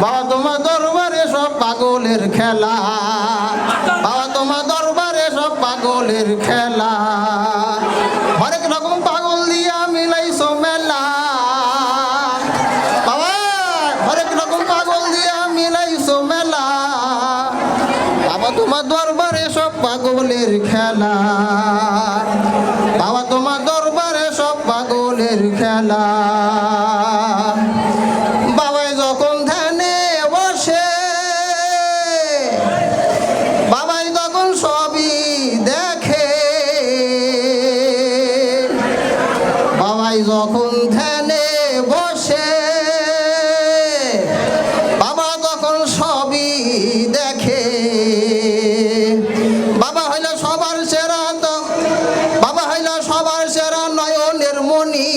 বাবা তোমার দরবারে সব পাগলের খেলা, বাবা তোমার দরবারে সব পাগলের খেলা, হরেক রকম পাগল দিয়া মিলাইছো মেলা, বাবা হরেক রকম পাগল দিয়া মিলাইছো মেলা, বাবা তোমার দরবারে সব পাগলের খেলা, বাবা তোমার দরবারে সব পাগলের খেলা। বাবাই যখন ধ্যানে বসে, বাবাই তখন সবই দেখে, বাবাই যখন ধ্যানে বসে, বাবা তখন সবই দেখে, বাবা হইল সবার সেরা, তো বাবা হইল সবার সেরা নয়নের মণি,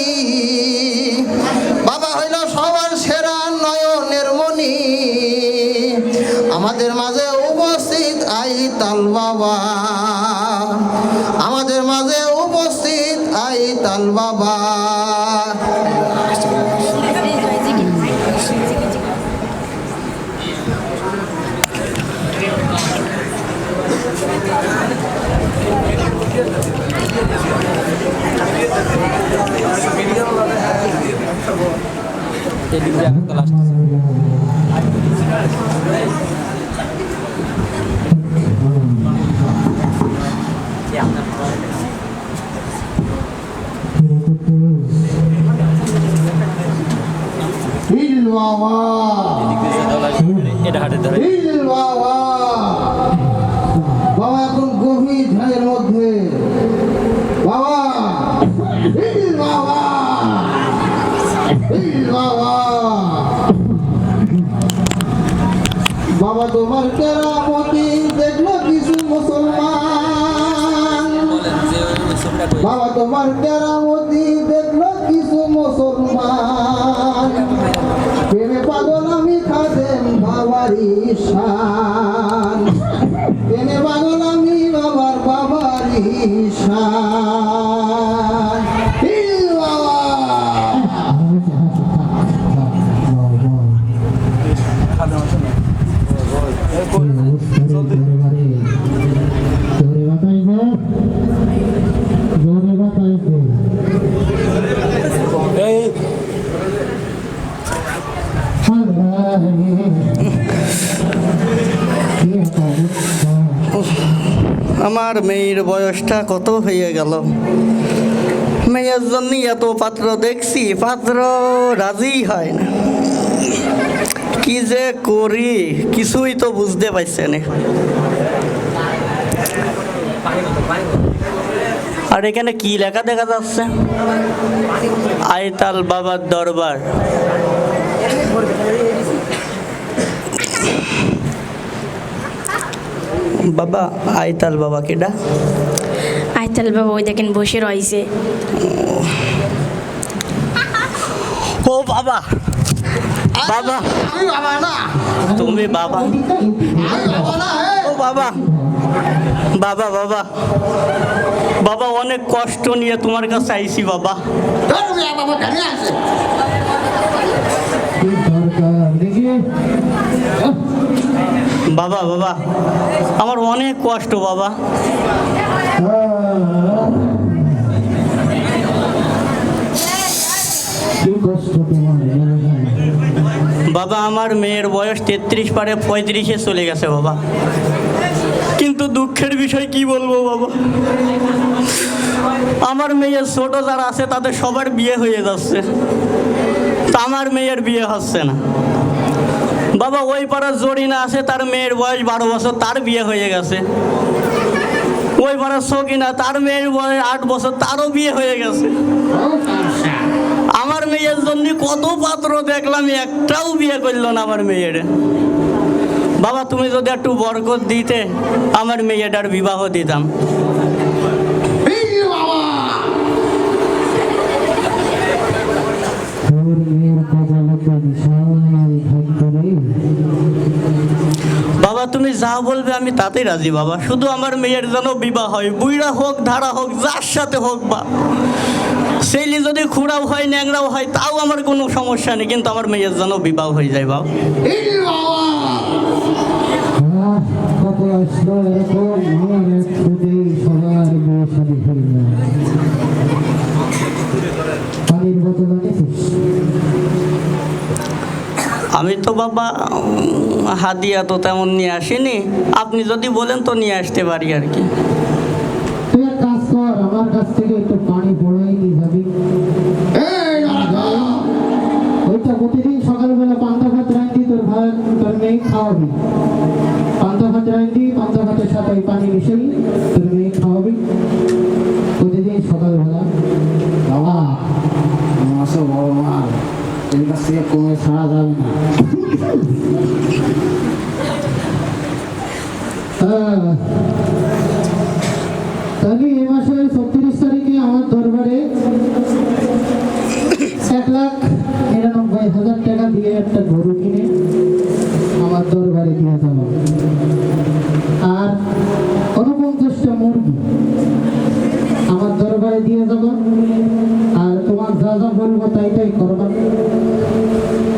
বাবা হইল সবার সেরা নয়নের মণি, আমাদের মাঝে উপস্থিত আইতাল বাবা, আমাদের মাঝে উপস্থিত আইতাল বাবা। বাবা এখন গভীর ধ্যানের মধ্যে, বাবা বাবা বাবা, বাবা তোমার কেরামতি দেখলো কিছু মুসলমান, বাবা তোমার কেরামতি দেখলো কিছু মুসলমান, প্রেমে পাগল আমি খাদেম বাবারি শান, প্রেমে পাগল আমি বাবার বাবারি শান। আমার মেয়ের বয়সটা কত হয়ে গেল, মেয়ের জন্য এত পাত্র দেখছি, পাত্র রাজি হয় না, কি যে করি কিছুই তো বুঝতে পারছে না। আর এখানে কি লেখা দেখা যাচ্ছে? আইতাল বাবার দরবার। বাবা আইতাল বাবা কেডা? আইতাল বাবা ওই দেখেন বসে রয়েছে। ও বাবা, বাবা আমি বাবা না, তুমি বাবা? ও বাবা, বাবা বাবা বাবা অনেক কষ্ট নিয়ে তোমার কাছে আইছি বাবা। বাবা বাবা আমার অনেক কষ্ট বাবা। বাবা আমার মেয়ের বয়স 33 পারে 35-এ চলে গেছে বাবা, কিন্তু দুঃখের বিষয় কি বলবো বাবা, আমার মেয়ের ছোট যারা আছে তাদের সবার বিয়ে হয়ে যাচ্ছে, তা আমার মেয়ের বিয়ে হচ্ছে না বাবা। ওই পাড়ার জরিনা আছে, তার মেয়ের বয়স 12 বছর, তার বিয়ে হয়ে গেছে। ওই পাড়ার সকিনা, তার মেয়ের বয়স 8 বছর, তারও বিয়ে হয়ে গেছে। আমার মেয়ের জন্য কত পাত্র দেখলাম, একটাও বিয়ে করলো না আমার মেয়ের। বাবা তুমি যদি একটু বরকত দিতে আমার মেয়েটার বিবাহ দিতাম। বাবা তুমি যা বলবে আমি তাতেই রাজি বাবা, শুধু আমার মেয়ের যেন বিবাহ হয়, বুইড়া হোক ধারা হোক যার সাথে হোক বা ছেলে যদি খুঁড়াও হয় ন্যাংরাও হয় তাও আমার কোনো সমস্যা নেই, কিন্তু আমার মেয়ের যেন বিবাহ হয়ে যায় বাবা। কত আসলো এরকম আমার এক খুঁজেই সবার বিয়ে শাদী হয়ে যায়। পানির বোতল এনেছিস? আমি তো বাবা হাদিয়া তো তেমন নিয়ে আসিনি, আপনি যদি বলেন তো নিয়ে আসতে পারি আর কি। তুই এক কাজ কর, আমার কাছ থেকে একটু পানি পড়াই নিয়ে যাবি। ওইটা প্রতিদিন সকালবেলা পান্তা ভাত রাঁধি তোর মেয়ে খাওয়াবি। পান্তা ভাত রাঁধি, পান্তা ভাতের সাথে ওই পানি মিশাই তোর মেয়ে খাওয়াবি প্রতিদিন সকালবেলা। বাবা আমার সব বড় মাল, এর কাছ থেকে কমে ছাড়া যাবে না। তাহলে এই মাসের ৩৬ তারিখে আমার দরবারে ১,৯৯,০০০ টাকা দিয়ে একটা গরু কিনে আমার দরবারে দিয়ে যাব, আর ৪৯টা মুরগি আমার দরবারে দিয়ে যাব। আর তোমার যা যা বলবো তাই তাই করবা,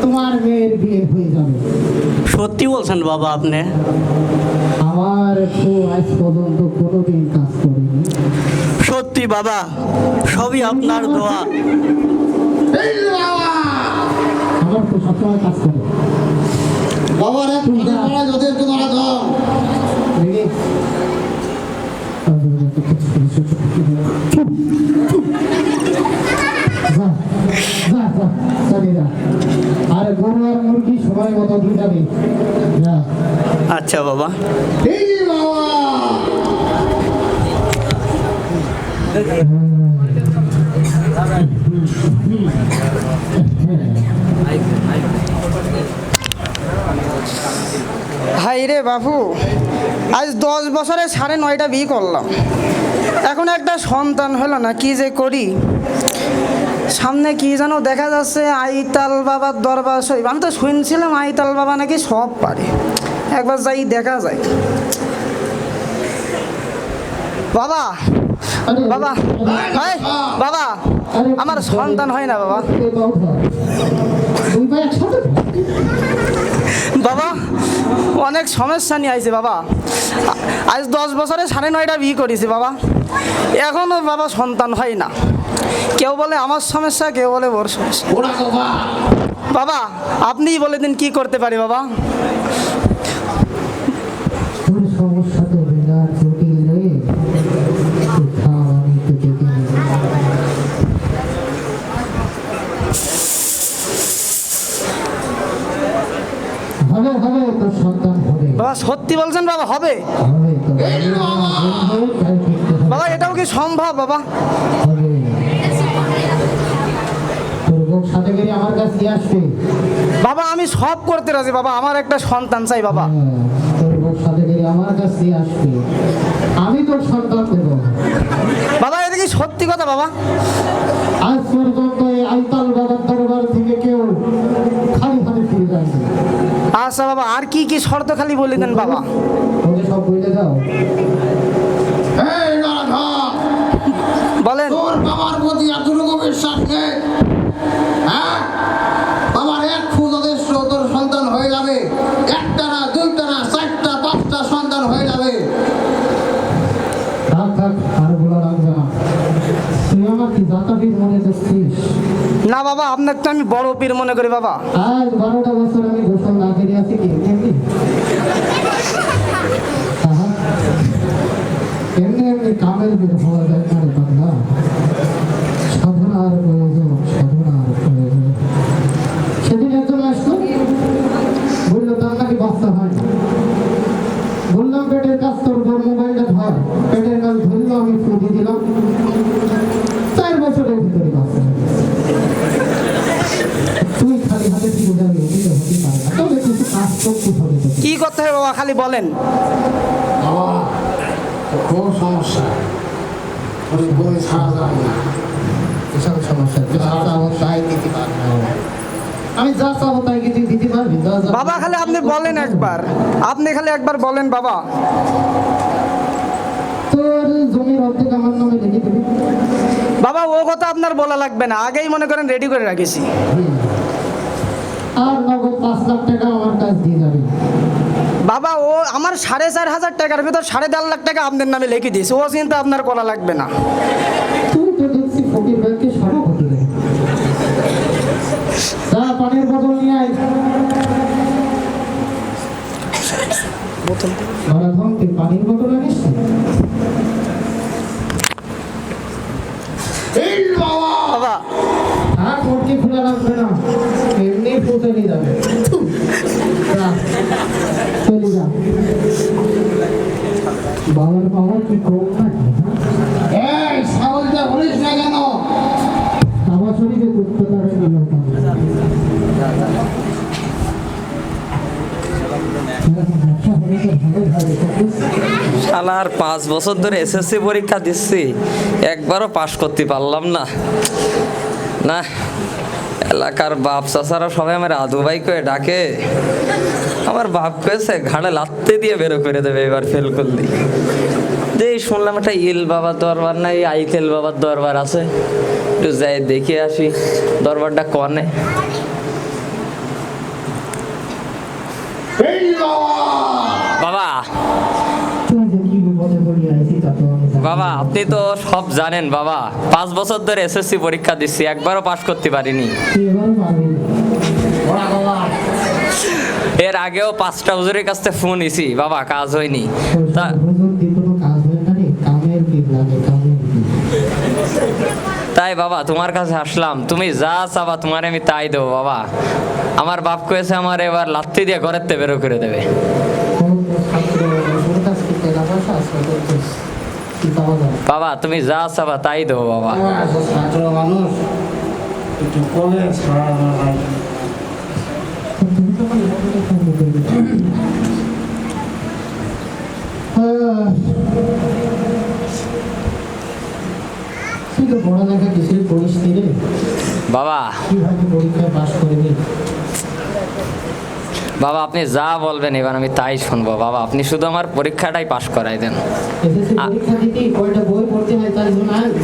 তোমার মেয়ের বিয়ে হয়ে যাবে। সত্যি বলছেন বাবা আপনি? আমার তো আজ পর্যন্ত কোনোদিন কাজ করিনি। সত্যি বাবা, সবই আপনার দোয়া। আমার তো সবসময় কাজ করে। বাবার এক যথেষ্ট মারা দাও। দেখি আর গরু আর মুরগি সময় মতো দিয়ে যাবে। যা। আচ্ছা বাবা। এই বাবা হাই রে বাবু, আজ 10 বছরে 9.5টা বিয়ে করলাম, এখন একটা সন্তান হলো না, কি যে করি। সামনে কি যেন দেখা যাচ্ছে আইতাল বাবার দরবার শরীফ। আমি তো শুনছিলাম আইতাল বাবা নাকি সব পারে, একবার যাই দেখা যায়। বাবা বাবা ভাই বাবা, আমার সন্তান হয় না বাবা। বাবা অনেক সমস্যা নিয়ে আইছে বাবা, আজ 10 বছরে 9.5টা বিয়ে করেছি বাবা, এখনো বাবা সন্তান হয় না। কেউ বলে আমার সমস্যা, কেউ বলে ওর সমস্যা। বাবা আপনিই বলে দিন কি করতে পারি বাবা। তোর সমস্যা তো বিরাট জটিল রে। কোথাও আমি তো দেখিনি। হবে হবে, তোর সন্তান হবে। বাবা সত্যি বলছেন বাবা? হবে হবে তো, বাবা, এটাও কি সম্ভব বাবা? হবে। তোর বউ সাথে করে আমার কাছে আসবে। বাবা আমি সব করতে রাজি বাবা, আমার একটা সন্তান চাই বাবা। তোর বউ সাথে করে আমার কাছে আসবে, আমি তোর সন্তান দেবো। বাবা এটা কি সত্যি কথা বাবা? আজ পর্যন্ত এই আইতাল বাবার দরবার থেকে কেউ খালি হাতে ফিরে যায়নি। আচ্ছা বাবা, আর কি কি শর্ত খালি বলে দেন বাবা। ওকে সব বলে দাও। এই রাধা, বলেন। তোর বাবার প্রতি এতটুকু বিশ্বাস নেই? হ্যাঁ, বাবার এক খুব যথেষ্ট, তোর সন্তান হয়ে যাবে। একটা না, দুইটা না, 4টা 5টা সন্তান হয়ে যাবে। থাক থাক, আর বলা লাগবে না। তুই আমার কি জাতাপির মনে করছিস? না বাবা, আপনার তো আমি বড় পীর মনে করি বাবা। আজ 12টা বছর আমি গোসল না করে আছি কি এমনি? আহা, এমনি এমনি কামের বের হওয়া যায় না রে বাংলা। সাধনার প্রয়োজন, সাধনার প্রয়োজন। সেদিন একজন আসতো, বললো তার নাকি বাচ্চা হয় না। বললাম পেটের কাজ তোর মোবাইলটা ধর। পেটের কাজ ধরলো, আমি ফুটি দিলাম, 4 বছরের ভিতরে বাচ্চা। তুই খালি হাতে ফিরে যাবি, ওদিকে হতে পারে না। তবে কিছু কাজ করতে হবে তোকে। কি করতে হবে বাবা খালি বলেন। বাবা তোর খুব সমস্যা, তোর বই ছাড়া যাবে না। এসব সমস্যা যা চাবো তাই দিতে পারবি না। আমি যা চাবো তাই কি তুই দিতে পারবি? যা যা বাবা খালি আপনি বলেন একবার, আপনি খালি একবার বলেন বাবা। তোর জমির অর্ধেক আমার নামে লিখে দিবি। বাবা ও কথা আপনার বলা লাগবে না, আগেই মনে করেন রেডি করে রাখিছি। আর নগদ 5 লাখ টাকা আমার কাছ দিয়ে যাবে। বাবা ও আমার 4,500 টাকার ভিতর 1.5 লাখ টাকা আপনার নামে লিখে দিয়েছে, ও চিন্তা আপনার করা লাগবে না। তুই তো দেখছি ফকির ব্যাংকে সভাপতি রে। যা পানির বোতল নিয়ে আয়। বড় ধম তুই পানির বোতল আনিস? এই বাবা বাবা আর মোটকি খোলা লাগবে না, এমনি পৌঁছে নিয়ে যাবে। যা, চলে যা। বাবার পাওয়ার কি কম নাকি? হ্যাঁ? এই ছাগলটা বলিস না কেন? আমার শরীরে করতে পারে শালার 5 বছর ধরে এসএসসি পরীক্ষা দিচ্ছি, একবারও পাশ করতে পারলাম না। না, এলাকার বাপ চাচারা সবাই আমার আদু ভাই করে ডাকে। আমার বাপ কয়েছে ঘাড়ে লাত্তে দিয়ে বেরো করে দেবে এবার ফেল করলি। যে শুনলাম একটা ইল বাবার দরবার নাই, আইকেল বাবার দরবার আছে, একটু যাই দেখে আসি দরবারটা কনে। এই বাবা বাবা তুই যে কি বিপদে পড়ে আছিস তা তো আমি জানি। বাবা আপনি তো সব জানেন বাবা, 5 বছর ধরে এসএসসি পরীক্ষা দিচ্ছি, একবারও পাশ করতে পারিনি। তুই এবারও পারবি না। ওরা বাবা এর আগেও 5টা হুজুরের কাছ থেকে ফোন ইছি বাবা, কাজ হয়নি। তা হুজুর দিয়ে কোনো কাজ হয় না রে, কামের কি লাগে, কামের কি। তাই বাবা তোমার কাছে আসলাম, তুমি যা চাবা তোমার আমি তাই দেবো বাবা। আমার বাপ কয়েছে আমার এবার লাত্তি দিয়ে ঘরের থেকে বেরো করে দেবে। কোন ছাত্র ওর কাছ থেকে টাকা পয়সা আছে বলছিস, কি পাওয়া যাবে? বাবা তুমি যা চাবা তাই দেবো বাবা। ছাত্র মানুষ একটু কমে ছাড়া ভাই। তুমি তো আমার এলাকাটা খালি করে দিচ্ছ। তুই তো পড়ালেখা কিছুই করিস নি রে, বাবা কিভাবে পরীক্ষায় পাশ করবি? বাবা আপনি যা বলবেন এবার আমি তাই শুনবো বাবা, আপনি শুধু আমার পরীক্ষাটাই পাশ করাই দেন। এসএসসি পরীক্ষা দিতে কয়টা বই পড়তে হয় তাই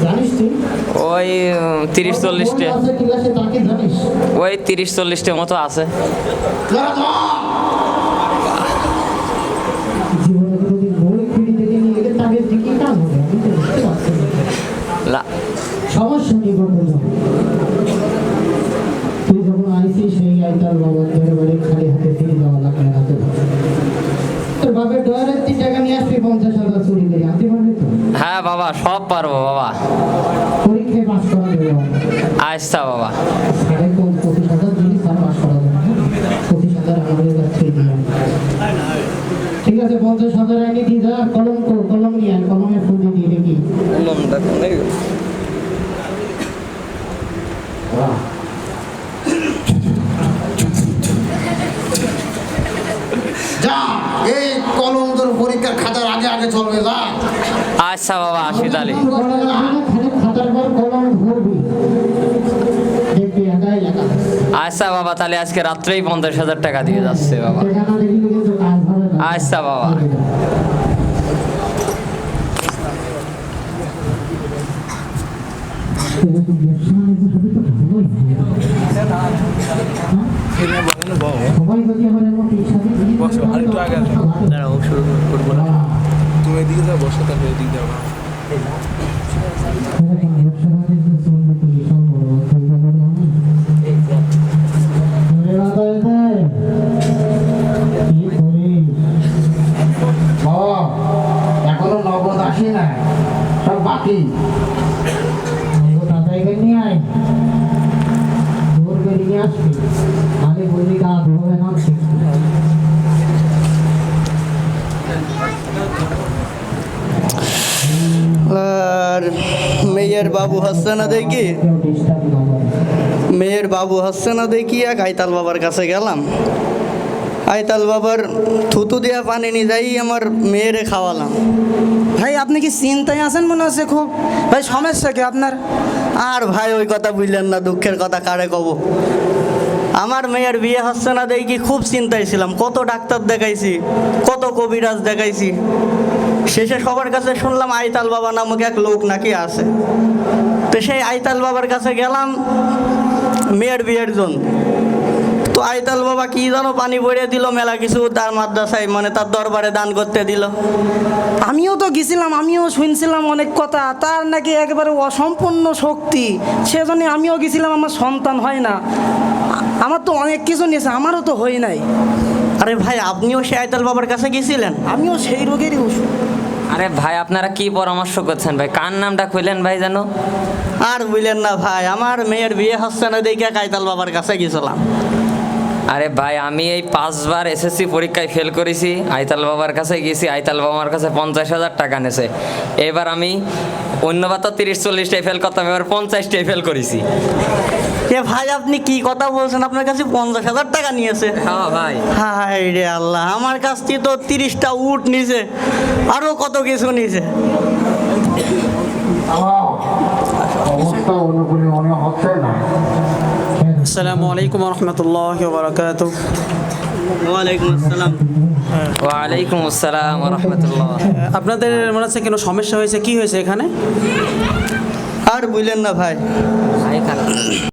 জানিস তুই? ওই 30-40টে, কোন ক্লাসে তাকে জানিস? ওই 30-40টে মতো আছে। জীবনে যদি বই ফিরে থেকে নিয়ে গেলে তাকে দিকে কাজ হবে, আমি তো বুঝতে পারছি না। লা- সমস্যা নেই বন্ধু, তুই যখন আইসি সেই আইতাল বাবার দরবারে খালি হাতে ফিরে যাওয়া লাগবে না তো। তোর বাপের ডয়ারের 3 টাকা নিয়ে আসবি, 50,000 চুরি করে আনতে পারবি তো? হ্যাঁ বাবা সব পারবো বাবা। পরীক্ষায় পাস করা যাবে না। আচ্ছা বাবা। 25,000 দিলি তার পাস করা যাবে না। 25,000 আমাদের কাছ থেকে দিয়ে আন। ঠিক আছে, 50,000 এনে দিয়ে যা। কলম নিয়ে আয়, কলমে ফুল দিয়ে দেখি। যা এই কলম তোর পরীক্ষার খাতার আগে আগে চলবে যা। আচ্ছা বাবা আসি তাহলে। খালি খাতার পর কলম ধরবি, দেখবি একাই লেখা। আচ্ছা বাবা তাহলে আজকে রাত্রেই 50,000 টাকা দিয়ে যাচ্ছে বাবা। টাকা না দেখলে কিন্তু কাজ হবে না। আচ্ছা বাবা। এরকম ব্যবসা বাণিজ্য হবে তো ভালোই হবে। সবাই যদি আমার এমন পেশাতে দিয়ে দেয়, তাহলে তো আমার ভালো। তুমি এদিকে যাও, বসো তাহলে এদিকে যাও। এরকম ব্যবসা বাণিজ্য চলবে তো বিশাল বড় চলবে বলে আমি। ধরে রাখা যায়। কি করিস? বাবা এখনো নগদ আসি না, সব বাকি। নগদ আদায় করে নিয়ে আয়। জোর করে নিয়ে আসবি, আগে বলবি গা ধোবে না ঠিক। আর মেয়ের বাবু হচ্ছে না দেখি, কেউ ডিস্টার্ব না করে। মেয়ের বাবু হচ্ছে না দেখি এক আইতাল বাবার কাছে গেলাম। আইতাল বাবার থুতু দিয়া পানি নিয়ে যাই আমার মেয়েরে খাওয়ালাম। ভাই আপনি কি চিন্তায় আছেন মনে হচ্ছে খুব? ভাই সমস্যা কি আপনার? আর ভাই ওই কথা বুঝলেন না, দুঃখের কথা কারে কব। আমার মেয়ের বিয়ে হচ্ছে না দেখি খুব চিন্তায় ছিলাম, কত ডাক্তার দেখাইছি, কত কবিরাজ দেখাইছি, শেষে সবার কাছে শুনলাম আইতাল বাবা নামক এক লোক নাকি আছে। তো সেই আইতাল বাবার কাছে গেলাম মেয়ের বিয়ের জন্য। তো আইতাল বাবা কি যেন পানি ভরে দিল, মেলা কিছু তার মাদ্রাসায় মানে তার দরবারে দান করতে দিল। আমিও তো গেছিলাম, আমিও শুনছিলাম অনেক কথা, তার নাকি একেবারে অসম্পূর্ণ শক্তি, সেজন্য আমিও গেছিলাম, আমার সন্তান হয় না। আমার তো অনেক কিছু নিয়েছে, আমারও তো হয় নাই। আরে ভাই, আপনিও সেই আইতাল বাবার কাছে গেছিলেন? আমিও সেই রোগেরই ওষুধ। আরে ভাই আপনারা কি পরামর্শ করছেন ভাই? কার নামটা কইলেন ভাই জানো? আর বুঝলেন না ভাই, আমার মেয়ের বিয়ে হচ্ছে না দেখে আইতাল বাবার কাছে গেছিলাম। আরে ভাই আমি এই 5 বার এসএসসি পরীক্ষায় ফেল করেছি, আইতাল বাবার কাছে গেছি, আইতাল বাবার কাছে 50,000 টাকা নেছে। এবার আমি অন্যবার তো 30-40টাই ফেল করতাম, এবার 50টাই ফেল করেছি। এ ভাই, আপনি কি কথা বলছেন? আপনার কাছে 50,000 টাকা নিয়েছে? হ্যাঁ ভাই। হায় রে আল্লাহ, আমার কাছ থেকে তো 30টা উট নিছে, আরো কত কিছু নিছে। আমার অবস্থা অনুকূলে মনে হচ্ছে না। আসসালামু আলাইকুম রহমতুল্লাহ বারাকাত। ওয়ালাইকুম আসসালাম। ওয়ালাইকুম আসসালাম ওয়া রাহমাতুল্লাহ। আপনাদের মনে হচ্ছে কোনো সমস্যা হয়েছে, কি হয়েছে এখানে? আর বুঝলেন না ভাই, ভাই খারাপ।